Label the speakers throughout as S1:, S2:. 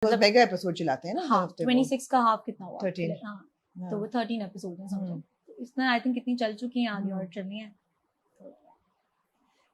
S1: मतलब mega episode चलाते हैं ना
S2: हाँ,
S1: हफ्ते को।
S2: 26 का हाफ कितना हुआ?
S1: 13
S2: हाँ, तो वो 13 एपिसोड है समझो।
S1: हम्म।
S2: तो इसमें आई थिंक कितनी चल चुकी हैं, आगे और चलनी है।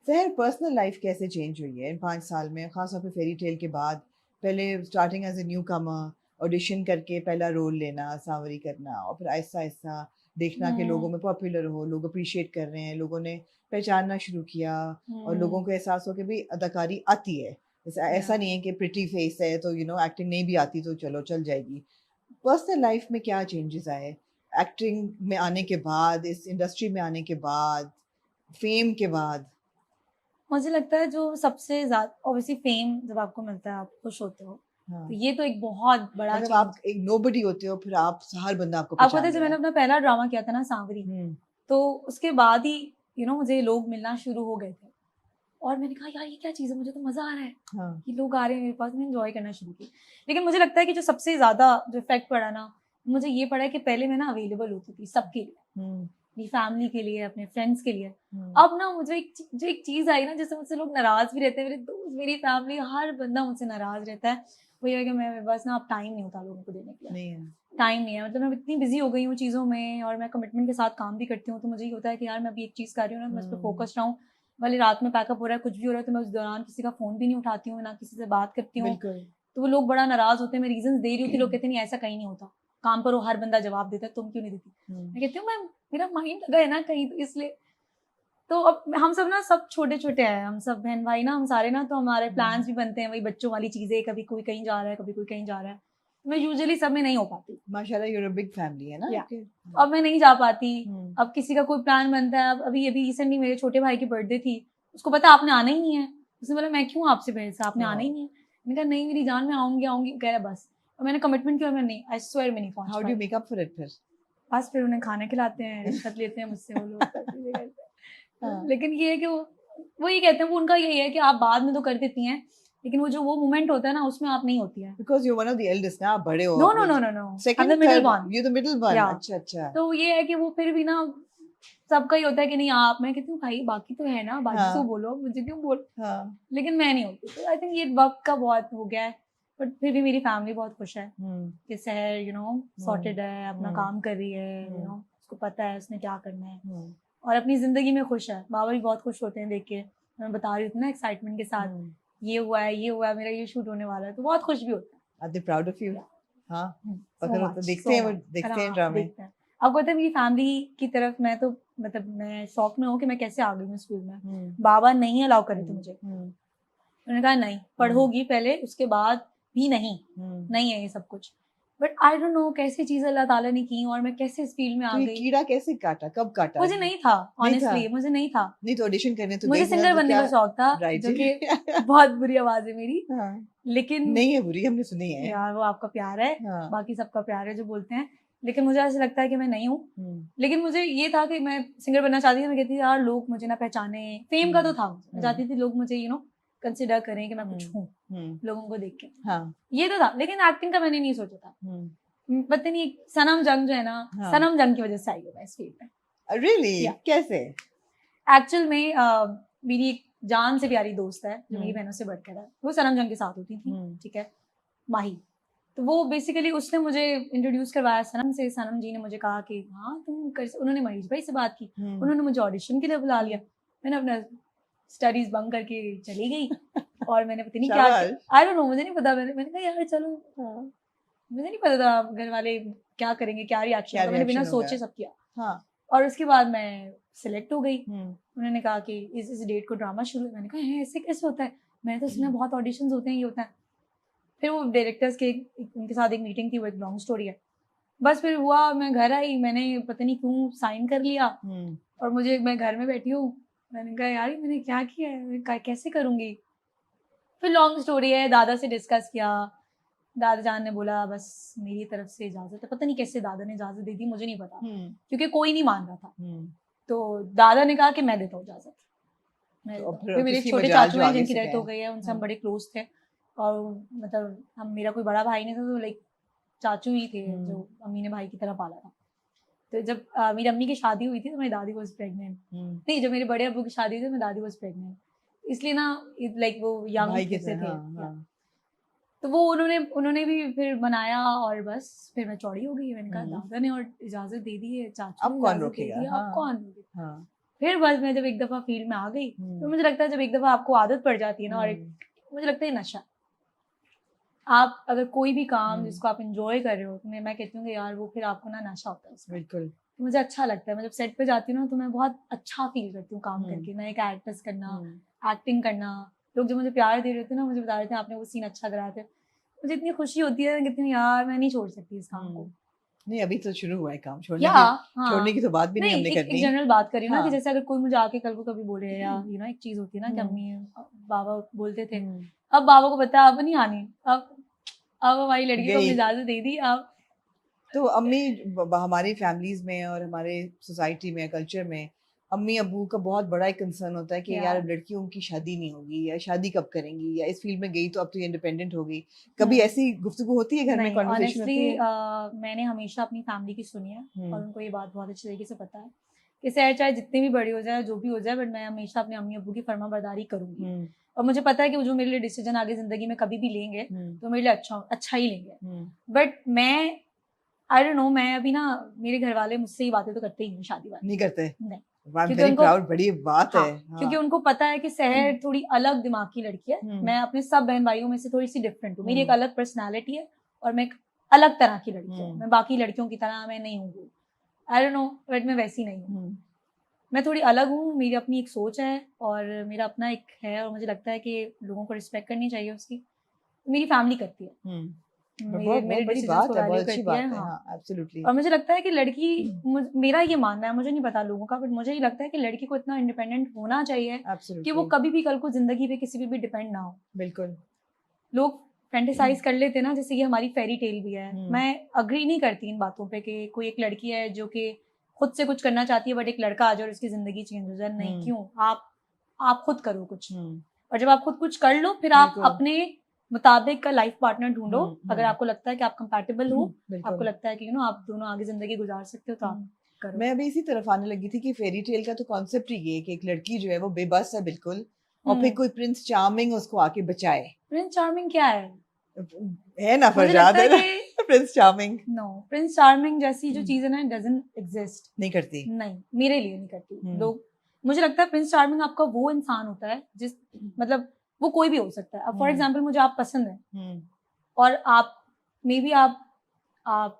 S1: फिर पर्सनल लाइफ कैसे चेंज हुई है इन 5 साल में, खासतौर पे फेरी टेल के बाद? पहले starting as a newcomer, audition करके पहला रोल लेना, सांवरी करना, और फिर आहिस्ता आहिस्ता देखना कि लोगों में पॉपुलर हो, लोग अप्रिशिएट कर रहे हैं, लोगों ने पहचानना शुरू किया, और लोगों को एहसास हो कि भाई अदाकारी आती है। ऐसा नहीं है कि प्रिटी फेस है तो एक्टिंग नहीं भी आती तो चलो चल जाएगी। पर्सनल लाइफ में क्या चेंजेस आए एक्टिंग में आने के बाद, इस इंडस्ट्री में आने के बाद, फेम के बाद?
S2: मुझे लगता है जो सबसे ज्यादा ऑब्वियसली फेम जब आपको मिलता है आप खुश होते हो,
S1: हाँ।
S2: तो ये तो एक बहुत बड़ा
S1: मतलब
S2: चेंज।
S1: आप एक नोबडी होते हो, फिर आप हर बंदा आपको
S2: आपको पता
S1: पहचान
S2: है जब
S1: रहा
S2: मैंने
S1: है।
S2: अपना पहला ड्रामा किया था ना सांवरी, तो उसके बाद ही मुझे लोग मिलना शुरू हो गए थे, और मैंने कहा यार ये क्या चीज़ है, मुझे तो मजा आ रहा है
S1: हाँ।
S2: कि लोग आ रहे हैं मेरे पास, मैं एंजॉय करना शुरू की। लेकिन मुझे लगता है कि जो सबसे ज्यादा जो इफेक्ट पड़ा ना, मुझे ये पड़ा है कि पहले मैं ना अवेलेबल होती थी सबके लिए, मेरी फैमिली के लिए, अपने फ्रेंड्स के लिए। अब ना मुझे जो एक चीज आई ना, जिससे मुझसे लोग नाराज भी रहते हैं, मेरे दोस्त, मेरी फैमिली, हर बंदा मुझसे नाराज रहता है, वो ये है कि मैं बस ना अब टाइम नहीं होता लोगों को देने के लिए।
S1: नहीं है।
S2: टाइम नहीं है, मतलब मैं इतनी बिजी हो गई हूँ चीज़ों में, और मैं कमिटमेंट के साथ काम भी करती हूँ, तो मुझे ये होता है कि यार मैं अभी एक चीज़ कर रही हूँ ना, मैं उस पर फोकस रहूँ। भले रात में पैकअप हो रहा है, कुछ भी हो रहा है, तो मैं उस दौरान किसी का फ़ोन भी नहीं उठाती हूँ, ना किसी से बात करती हूँ।
S1: बिल्कुल।
S2: तो वो लोग बड़ा नाराज़ होते हैं, मैं रीज़न्स दे रही होती, लोग कहते हैं नहीं ऐसा कहीं नहीं होता, काम पर हो हर बंदा जवाब देता है, तुम क्यों नहीं देती? मैं कहती हूँ मैं, मेरा माइंड लगा है ना कहीं, तो इसलिए। तो अब हम सब ना सब छोटे-छोटे हैं, हम सब बहन-भाई ना, हम सारे ना, तो हमारे प्लान्स भी बनते हैं, वही बच्चों वाली चीज़ें, कभी कोई कहीं जा रहा है, कभी कोई कहीं जा रहा है। मैं यूजुअली सब में नहीं हो पाती।
S1: माशाल्लाह you are a big family है ना
S2: या
S1: आपके।
S2: अब मैं नहीं जा पाती। अब किसी का कोई प्लान बनता है, अब अभी अभी रिसेंटली मेरे छोटे भाई की बर्थडे थी, उसको पता आपने आना ही नहीं है। उसने बोला मैं क्यों आपसे बहस, आपने आना ही नहीं है। मैंने कहा नहीं मेरी जान, मैं आऊँगी, कह रहा बस। और मैंने कमिटमेंट किया, मैं नहीं, आई स्वेयर मैं नहीं पहुँच
S1: how do you
S2: pi.
S1: Make up for it फिर?
S2: बस फिर उन्हें खाना खिलाते हैं, रिश्वत लेते हैं मुझसे वो लोग, सब चीज़ें करते हैं।
S1: हाँ।
S2: लेकिन ये है कि वो ये कहते हैं, वो उनका यही है कि आप बाद में तो कर देती हैं, लेकिन वो मोमेंट होता है ना, उसमें आप नहीं होती हैं।
S1: Because you are one of the eldest ना, आप बड़े हो।
S2: No, no, no, no, no, I am
S1: second
S2: the middle
S1: third
S2: one.
S1: You the middle one.
S2: या
S1: अच्छा अच्छा।
S2: तो ये है कि वो फिर भी ना, सबका ही होता है कि नहीं आप, मैं कहती हूँ भाई बाकी तो है ना, बाकी तो
S1: हाँ
S2: बोलो, मुझे क्यों बोल।
S1: हाँ।
S2: लेकिन मैं नहीं होती, तो आई थिंक ये वक्त का बहुत हो गया है, बट फिर भी मेरी फैमिली बहुत खुश है कि सहर सॉर्टेड है, अपना काम कर रही है, उसको पता है उसने क्या करना है, और अपनी जिंदगी में खुश है। बाबा भी बहुत खुश होते हैं देख के, मैं बता रही थी ना एक्साइटमेंट के साथ, ये हुआ है, ये हुआ है, मेरा ये शूट होने वाला है, तो बहुत खुश भी होता है।
S1: Are they proud of you? हाँ।
S2: सो
S1: पकड़
S2: मच,
S1: देखते
S2: सो
S1: हैं वो,
S2: मच।
S1: देखते हैं
S2: हाँ
S1: ड्रामे।
S2: देखते हैं। आपको पता है मेरी फैमिली की तरफ, मैं तो मतलब मैं शौक में हूँ कि मैं कैसे आ गई हूँ स्कूल में। बाबा नहीं अलाउ करे थे मुझे, उन्होंने कहा नहीं पढ़ोगी पहले, उसके बाद भी नहीं, नहीं है ये सब कुछ। बट आई डोंट नो कैसी चीज अल्लाह ताला ने की, और मैं कैसे इस फील्ड में आ
S1: तो ये
S2: गई।
S1: कीड़ा कैसे काटा, कब काटा?
S2: मुझे नहीं था,
S1: नहीं था?
S2: ऑनेस्टली मुझे नहीं था।
S1: नहीं तो ऑडिशन करने तो
S2: मुझे
S1: गई थी ना,
S2: सिंगर
S1: तो
S2: बनने
S1: क्या?
S2: का शौक था,
S1: राइट
S2: जो
S1: जी।
S2: कि बहुत बुरी आवाज है मेरी,
S1: हाँ।
S2: लेकिन
S1: नहीं है बुरी, हमने सुनी है।
S2: यार वो आपका प्यार है,
S1: हाँ।
S2: बाकी सबका प्यार है जो बोलते हैं, लेकिन मुझे ऐसा लगता है कि मैं नहीं हूँ। लेकिन मुझे ये था कि मैं सिंगर बनना चाहती थी, मैं कहती थी यार लोग मुझे ना पहचाने, फेम का तो था, मैं चाहती थी लोग मुझे कंसिडर करें कि मैं कुछ हूँ लोगों को देख के।
S1: हाँ।
S2: ये तो था, लेकिन एक्टिंग का मैंने नहीं सोचा था। पता नहीं सनम जंग जो है ना, सनम जंग की वजह से आई हूँ मैं इस फील्ड में।
S1: रियली? कैसे?
S2: एक्चुअल में मेरी एक जान से प्यारी दोस्त है जो मेरी बहनों से बढ़कर है, वो सनम जंग के साथ होती थी, ठीक है, माही। तो वो बेसिकली उसने मुझे इंट्रोड्यूस करवाया सनम से। सनम जी ने मुझे कहा कि हाँ तुम कर, उन्होंने महेश भाई से बात की, उन्होंने मुझे ऑडिशन के लिए बुला लिया। मैंने अपना स्टडीज बंक करके चली गई, और मैंने पता नहीं क्या, आई डोंट नो, मुझे नहीं पता, मैंने कहा यार चलो, मुझे नहीं पता था घर वाले क्या करेंगे, क्या रिएक्शन होगा, मैंने बिना सोचे सब किया। और उसके बाद मैं सिलेक्ट हो गई। उन्होंने कहा कि इस डेट को ड्रामा शुरू है। मैंने कहा है ऐसे कैसे होता है, मैंने तो सुना बहुत ऑडिशंस होते हैं, ये होता है। फिर वो डायरेक्टर्स के उनके साथ एक मीटिंग थी, वो एक लॉन्ग स्टोरी है। बस फिर हुआ, मैं घर आई, मैंने पता नहीं क्यों साइन कर लिया, और मैं घर में बैठी हूँ, मैंने कहा यार मैंने क्या किया है, मैं कैसे करूँगी। फिर लॉन्ग स्टोरी है, दादा से डिस्कस किया, दादा जान ने बोला बस मेरी तरफ से इजाजत है। पता नहीं कैसे दादा ने इजाजत दे दी, मुझे नहीं पता, क्योंकि कोई नहीं मान रहा था। तो दादा ने कहा कि मैं देता हूँ इजाजत। फिर मेरे छोटे चाचू हैं जिनकी डेथ हो गई है, उनसे हम बड़े क्लोज थे, और मतलब हम, मेरा कोई बड़ा भाई नहीं था, तो लाइक चाचू ही थे जो अम्मी ने भाई की तरह पाला था। तो जब मेरी अम्मी की शादी हुई थी तो मेरी दादी वॉज प्रेग्नेंट, नहीं जब मेरे बड़े अब्बू की शादी हुई थी मेरी दादी वॉज प्रेग्नेंट, इसलिए ना लाइक वो यंग से थे। तो वो उन्होंने भी फिर बनाया और बस फिर मैं चौड़ी हो गई। मैंने कहा दादा ने और इजाजत दे दी है, चाचू
S1: अब
S2: ने
S1: कौन
S2: इजाजत दे
S1: रोकेगा?
S2: दी, अब
S1: हाँ
S2: कौन रोकेगा?
S1: हाँ
S2: फिर बस मैं जब एक दफा फील्ड में आ गई तो मुझे लगता है जब एक दफा आपको आदत पड़ जाती है ना, और मुझे लगता है नशा, आप अगर कोई भी काम जिसको आप इंजॉय कर रहे हो तो मैं कहती हूँ कि यार वो फिर आपको ना नशा होता है उसका।
S1: बिल्कुल।
S2: तो मुझे अच्छा लगता है, मैं जब सेट पे जाती हूँ ना तो मैं बहुत अच्छा फील करती हूँ काम करके, नए कैरेक्टर्स करना, एक्टिंग करना। लोग जो मुझे प्यार दे रहे थे ना, मुझे बता रहे थे आपने वो सीन अच्छा कराया था, मुझे इतनी खुशी होती है, कहती हूँ यार मैं नहीं छोड़ सकती इस काम को।
S1: नहीं अभी तो शुरू हुआ है काम,
S2: या
S1: छोड़ने की तो बात भी नहीं हमने
S2: एक
S1: करनी।
S2: जनरल बात करी ना
S1: हाँ।
S2: कि जैसे अगर कोई मुझे आके कल को कभी बोले, या एक चीज होती है ना कि अम्मी बाबा बोलते थे, अब बाबा को पता है अब नहीं आनी, अब हमारी लड़की को अपनी इजाजत दे दी। अब
S1: तो अम्मी हमारी फैमिलीज में और हमारे सोसाइटी में, कल्चर में, अम्मी अबू का बहुत बड़ा एक कंसर्न होता है कि यार लड़कियों की शादी नहीं होगी, या शादी कब करेंगी, या इस फील्ड में गई तो अब तो इंडिपेंडेंट होगी। कभी ऐसी गुफ्तगू होती है घर में, कॉन्वर्सेशन होती है?
S2: मैंने हमेशा अपनी फैमिली की सुनी है और उनको ये बात बहुत अच्छी तरीके से पता है कि शहर चाहे जितनी भी बड़ी हो जाए, जो भी हो जाए, बट मैं हमेशा अपने अम्मी अबू की फर्माबरदारी करूंगी। और मुझे पता है कि वो जो मेरे लिए डिसीजन आगे जिंदगी में कभी भी लेंगे तो मेरे लिए अच्छा ही लेंगे। बट मैं आई डोंट नो, मैं अभी ना, मेरे घर वाले मुझसे ये बातें तो करते ही नहीं, शादी वाली नहीं
S1: करते।
S2: नहीं,
S1: क्योंकि उनको बड़ी बात है।
S2: क्योंकि उनको पता है कि शहर थोड़ी अलग दिमाग की लड़की है। मैं अपने सब बहन भाइयों में से थोड़ी सी डिफरेंट हूँ, मेरी एक अलग पर्सनालिटी है और मैं एक अलग तरह की लड़की हूँ। मैं बाकी लड़कियों की तरह मैं नहीं हूँ, आई डोंट नो, बट मैं वैसी नहीं हूँ। मैं थोड़ी अलग हूँ, मेरी अपनी एक सोच है और मेरा अपना एक है, और मुझे लगता है कि लोगों को रिस्पेक्ट करनी चाहिए उसकी। मेरी फैमिली करती है, मेरे डिसीजंस को वैल्यू करती है। हाँ, एब्सोल्युटली। और मुझे लगता है कि लड़की, मेरा ये मानना है, मुझे नहीं पता लोगों का, बट मुझे ये लगता है कि लड़की को इतना इंडिपेंडेंट होना चाहिए कि वो कभी भी कल को जिंदगी पे किसी पे भी डिपेंड ना हो।
S1: बिल्कुल।
S2: लोग फैंटेसाइज कर लेते ना, जैसे ये हमारी फेरी टेल भी है। मैं अग्री नहीं करती इन बातों पे कि कोई एक लड़की है जो कि खुद से कुछ करना चाहती है बट एक लड़का आ जाए और उसकी जिंदगी चेंज हो जाए। नहीं, क्यों? आप खुद करो कुछ, और जब आप खुद कुछ कर लो फिर आप अपने मुताबिक का लाइफ पार्टनर ढूंढो। अगर आपको लगता है कि आप कंपैटिबल हो, आपको लगता है कि आप दोनों आगे जिंदगी गुजार सकते हो, तो आप करो। मैं
S1: अभी इसी तरफ आने लगी थी कि फेरी टेल का तो कॉन्सेप्ट ही ये कि एक लड़की जो है वो बेबस है बिल्कुल, और फिर कोई प्रिंस चार्मिंग उसको आके बचाए।
S2: प्रिंस चार्मिंग क्या
S1: है ना फरजाद, है ना prince charming?
S2: No, prince charming जैसी जो चीज है ना, डजंट एग्जिस्ट।
S1: नहीं करती,
S2: नहीं, मेरे लिए नहीं करती। लोग, मुझे लगता है प्रिंस चार्मिंग आपका वो इंसान होता है जिस, मतलब वो कोई भी हो सकता है। अब फॉर एग्जांपल मुझे आप पसंद है और आप मे बी आप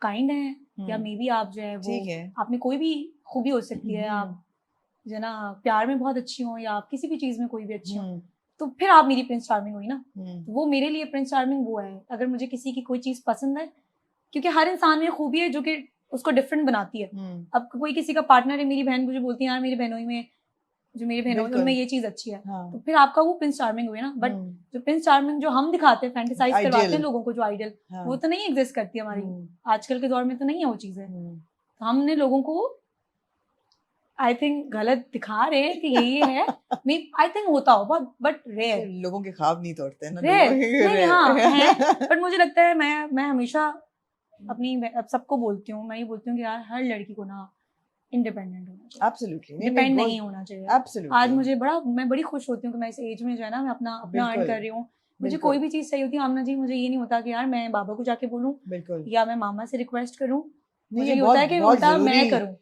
S2: काइंड हैं, या मे बी आप जो है वो, आप में कोई भी खूबी हो सकती है, आप जो है ना प्यार में बहुत अच्छी हो, या आप किसी भी चीज में कोई भी अच्छी हो, तो फिर आप मेरी प्रिंस चार्मिंग हुई ना। तो वो मेरे लिए प्रिंस चार्मिंग वो है, अगर मुझे किसी की कोई चीज पसंद है, क्योंकि हर इंसान में खूबी है जो कि उसको डिफरेंट बनाती है। अब कोई किसी का पार्टनर है, मेरी बहन मुझे बोलती है यार मेरी बहनोई में, जो मेरी बहनों उनमें ये चीज अच्छी है, तो फिर आपका वो प्रिंस चार्मिंग हुई ना। बट जो प्रिंस चार्मिंग जो हम दिखाते हैं, फैंटेसाइज करवाते हैं लोगों को, जो आइडल, वो तो नहीं एग्जिस्ट करती हमारी आजकल के दौर में, तो नहीं है वो चीजें। तो हमने लोगों को आई थिंक गलत दिखा रहे हैं कि ये है। आई थिंक होता हो बट रेयर,
S1: लोगों के ख्वाब नहीं तोड़ते ना,
S2: रेयर नहीं, हाँ है, बट मुझे लगता है मैं हमेशा अपनी सबको बोलती हूँ, मैं ये बोलती हूँ कि यार हर लड़की को ना इंडिपेंडेंट होना चाहिए,
S1: एब्सोल्युटली
S2: डिपेंड नहीं होना चाहिए।
S1: एब्सोल्युटली।
S2: आज मैं बड़ी खुश होती हूँ कि मैं इस एज में जो है ना, मैं अपना अर्न कर रही हूँ। मुझे कोई भी चीज चाहिए होती है आमना जी, मुझे ये नहीं होता कि यार मैं बाबा को जाके बोलूं या मैं मामा से रिक्वेस्ट करूं। मुझे ये होता है कि उल्टा मैं करूं।